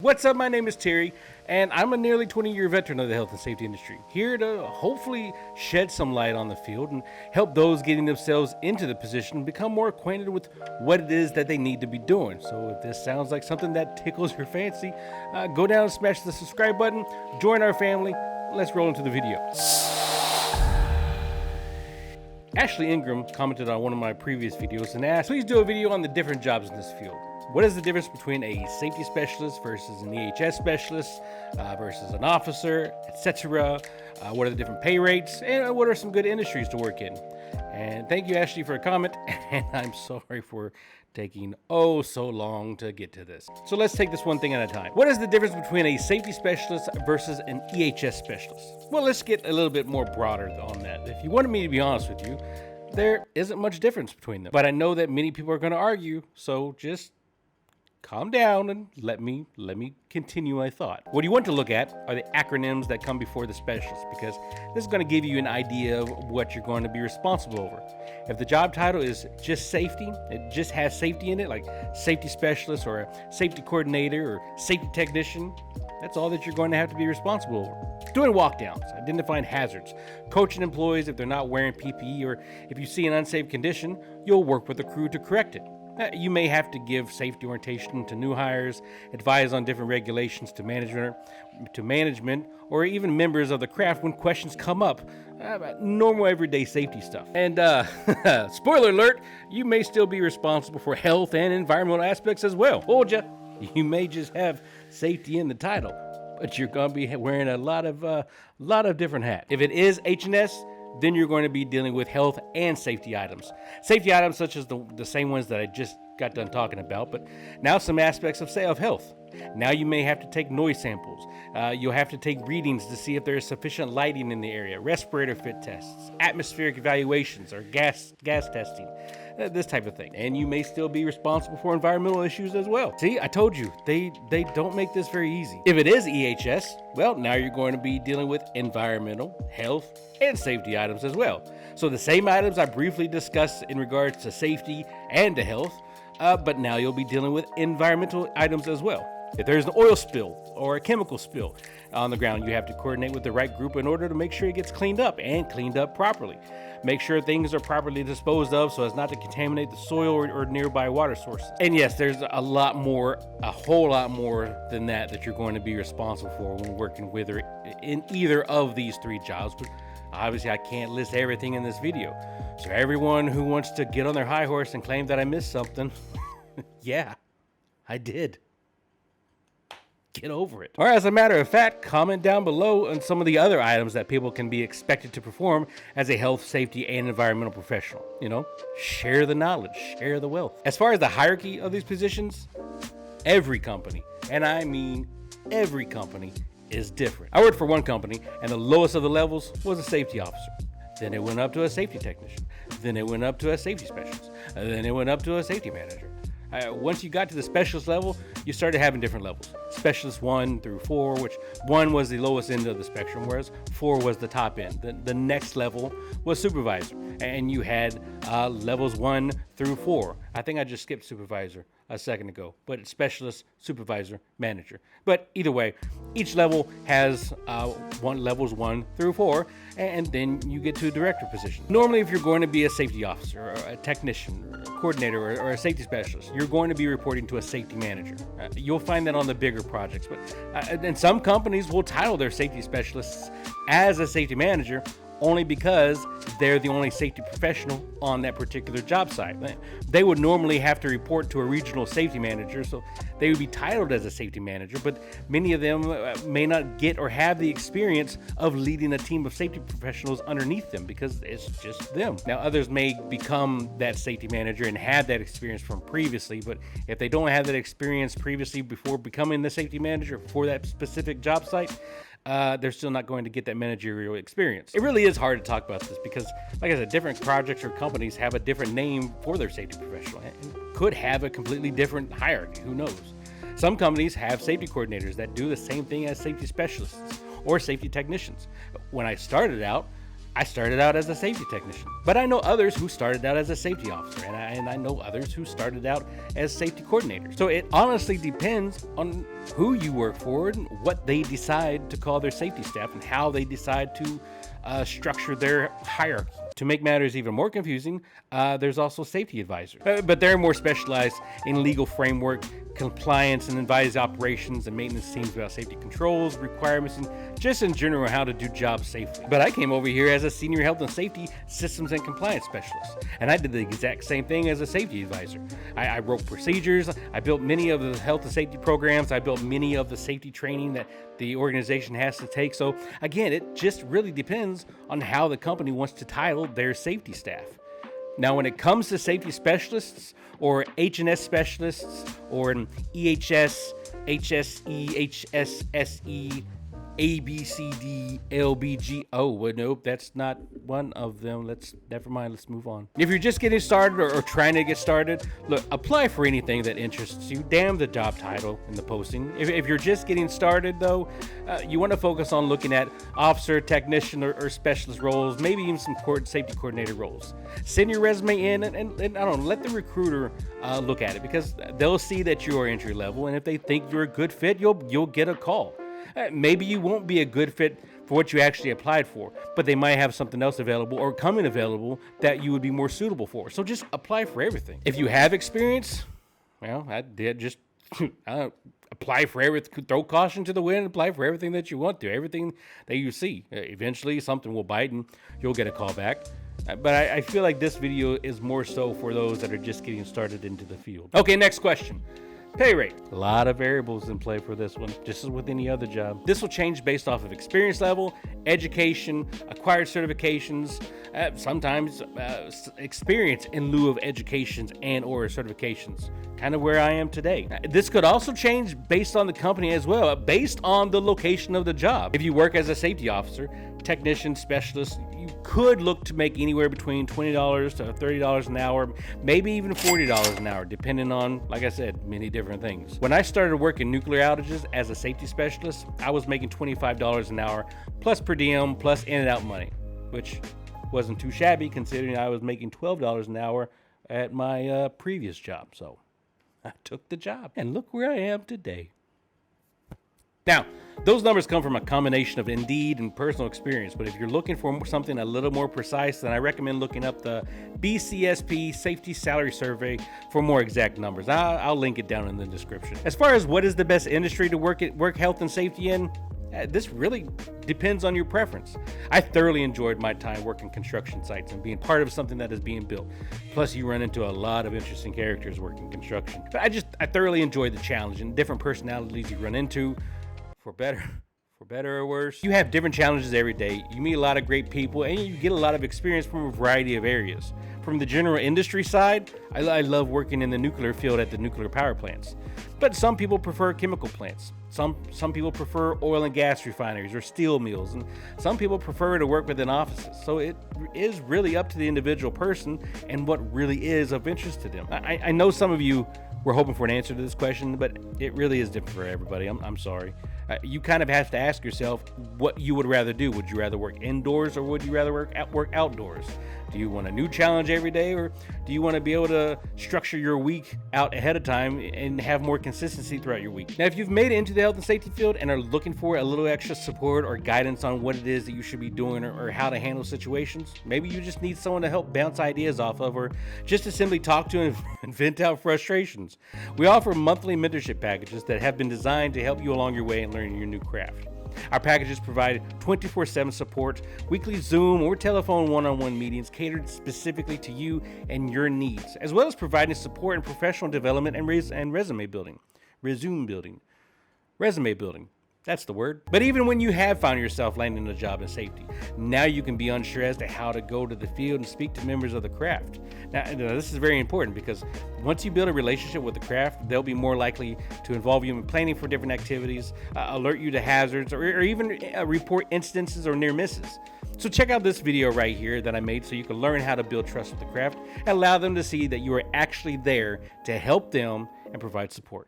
What's up? My name is Terry, and I'm a nearly 20-year veteran of the health and safety industry, here to hopefully shed some light on the field and help those getting themselves into the position become more acquainted with what it is that they need to be doing. So if this sounds like something that tickles your fancy, go down and smash the subscribe button, join our family. Let's roll into the video. Ashley Ingram commented on one of my previous videos and asked, please do a video on the different jobs in this field. What is the difference between a safety specialist versus an EHS specialist versus an officer, etc.? What are the different pay rates, and what are some good industries to work in? And thank you, Ashley, for a comment, and I'm sorry for taking so long to get to this. So let's take this one thing at a time. What is the difference between a safety specialist versus an EHS specialist? Well, let's get a little bit more broader on that. If you wanted me to be honest with you, there isn't much difference between them. But I know that many people are going to argue, so just calm down and let me continue my thought. What you want to look at are the acronyms that come before the specialist, because this is going to give you an idea of what you're going to be responsible over. If the job title is just safety, it just has safety in it, like safety specialist or a safety coordinator or safety technician, that's all that you're going to have to be responsible over. Doing walkdowns, identifying hazards, coaching employees if they're not wearing PPE, or if you see an unsafe condition, you'll work with the crew to correct it. You may have to give safety orientation to new hires, advise on different regulations to management, or even members of the craft when questions come up about normal everyday safety stuff. And spoiler alert, you may still be responsible for health and environmental aspects as well. Told ya, you may just have safety in the title, but you're going to be wearing a lot of different hats. If it is H&S, then you're going to be dealing with health and safety items. Safety items such as the same ones that I just got done talking about, but now some aspects of health. Now you may have to take noise samples. You'll have to take readings to see if there is sufficient lighting in the area, respirator fit tests, atmospheric evaluations, or gas testing, this type of thing. And you may still be responsible for environmental issues as well. See, I told you, they don't make this very easy. If it is EHS, well, now you're going to be dealing with environmental, health, and safety items as well. So the same items I briefly discussed in regards to safety and to health, but now you'll be dealing with environmental items as well. If there's an oil spill or a chemical spill on the ground, you have to coordinate with the right group in order to make sure it gets cleaned up and cleaned up properly. Make sure things are properly disposed of so as not to contaminate the soil or nearby water sources. And yes, there's a whole lot more than that you're going to be responsible for when working with or in either of these three jobs. But obviously, I can't list everything in this video. So everyone who wants to get on their high horse and claim that I missed something, yeah, I did. Get over it. Or as a matter of fact, comment down below on some of the other items that people can be expected to perform as a health, safety, and environmental professional. Share the knowledge, share the wealth. As far as the hierarchy of these positions, every company, and I mean every company, is different. I worked for one company, and the lowest of the levels was a safety officer. Then it went up to a safety technician. Then it went up to a safety specialist. And then it went up to a safety manager. Once you got to the specialist level, you started having different levels. Specialist 1 through 4, which 1 was the lowest end of the spectrum, whereas 4 was the top end. The next level was supervisor, and you had levels 1 through 4. I think I just skipped supervisor a second ago, but it's specialist, supervisor, manager. But either way, each level has levels 1 through 4, and then you get to a director position. Normally, if you're going to be a safety officer, or a technician, or a coordinator, or a safety specialist, you're going to be reporting to a safety manager. You'll find that on the bigger projects, but and some companies will title their safety specialists as a safety manager only because they're the only safety professional on that particular job site. They would normally have to report to a regional safety manager, so they would be titled as a safety manager, but many of them may not get or have the experience of leading a team of safety professionals underneath them because it's just them. Now, others may become that safety manager and have that experience from previously, but if they don't have that experience previously before becoming the safety manager for that specific job site, they're still not going to get that managerial experience. It really is hard to talk about this because, like I said, different projects or companies have a different name for their safety professional and could have a completely different hierarchy. Who knows? Some companies have safety coordinators that do the same thing as safety specialists or safety technicians. When I started out, I started out as a safety technician, but I know others who started out as a safety officer, and I know others who started out as safety coordinators. So it honestly depends on who you work for and what they decide to call their safety staff and how they decide to structure their hierarchy. To make matters even more confusing, there's also safety advisors, but they're more specialized in legal framework, compliance, and advise operations and maintenance teams about safety controls, requirements, and just in general how to do jobs safely. But I came over here as a senior health and safety systems and compliance specialist, and I did the exact same thing as a safety advisor. I wrote procedures, I built many of the health and safety programs, I built many of the safety training that the organization has to take. So again, it just really depends on how the company wants to title their safety staff. Now, when it comes to safety specialists or H&S specialists or EHS, HSE, HSSE, ABCD, LBG. Oh, well, nope, that's not one of them. Never mind, let's move on. If you're just getting started or trying to get started, look, apply for anything that interests you. Damn the job title and the posting. If you're just getting started, though, you want to focus on looking at officer, technician, or specialist roles, maybe even some safety coordinator roles. Send your resume in and I don't know, let the recruiter look at it, because they'll see that you are entry level, and if they think you're a good fit, you'll get a call. Maybe you won't be a good fit for what you actually applied for, but they might have something else available or coming available that you would be more suitable for. So just apply for everything. If you have experience, well, I did just apply for everything, throw caution to the wind, apply for everything that you want to, everything that you see. Eventually something will bite and you'll get a call back. But I feel like this video is more so for those that are just getting started into the field. Okay, next question. Pay rate. A lot of variables in play for this one, just as with any other job. This will change based off of experience level, education, acquired certifications, sometimes experience in lieu of educations and or certifications. Kind of where I am today. This could also change based on the company as well, based on the location of the job. If you work as a safety officer, technician, specialist, you could look to make anywhere between $20 to $30 an hour, maybe even $40 an hour, depending on, like I said, many different things. When I started working nuclear outages as a safety specialist, I was making $25 an hour, plus per diem, plus in and out money, which wasn't too shabby considering I was making $12 an hour at my previous job. So I took the job, and look where I am today. Now, those numbers come from a combination of Indeed and personal experience, but if you're looking for something a little more precise, then I recommend looking up the BCSP Safety Salary Survey for more exact numbers. I'll link it down in the description. As far as what is the best industry to work health and safety in, this really depends on your preference. I thoroughly enjoyed my time working construction sites and being part of something that is being built. Plus, you run into a lot of interesting characters working construction. But I thoroughly enjoyed the challenge and different personalities you run into. For better or worse, you have different challenges every day. You meet a lot of great people, and you get a lot of experience from a variety of areas. From the general industry side, I love working in the nuclear field at the nuclear power plants. But some people prefer chemical plants. Some people prefer oil and gas refineries or steel mills, and some people prefer to work within offices. So it is really up to the individual person and what really is of interest to them. I know some of you were hoping for an answer to this question, but it really is different for everybody. I'm sorry. You kind of have to ask yourself what you would rather do. Would you rather work indoors or would you rather work outdoors? Do you want a new challenge every day, or do you want to be able to structure your week out ahead of time and have more consistency throughout your week? Now, if you've made it into the health and safety field and are looking for a little extra support or guidance on what it is that you should be doing or how to handle situations, maybe you just need someone to help bounce ideas off of, or just to simply talk to and vent out frustrations. We offer monthly mentorship packages that have been designed to help you along your way in learning your new craft. Our packages provide 24/7 support, weekly Zoom or telephone one-on-one meetings catered specifically to you and your needs, as well as providing support in professional development and resume building. That's the word. But even when you have found yourself landing a job in safety, now you can be unsure as to how to go to the field and speak to members of the craft. Now, this is very important because once you build a relationship with the craft, they'll be more likely to involve you in planning for different activities, alert you to hazards, or even report instances or near misses. So check out this video right here that I made so you can learn how to build trust with the craft and allow them to see that you are actually there to help them and provide support.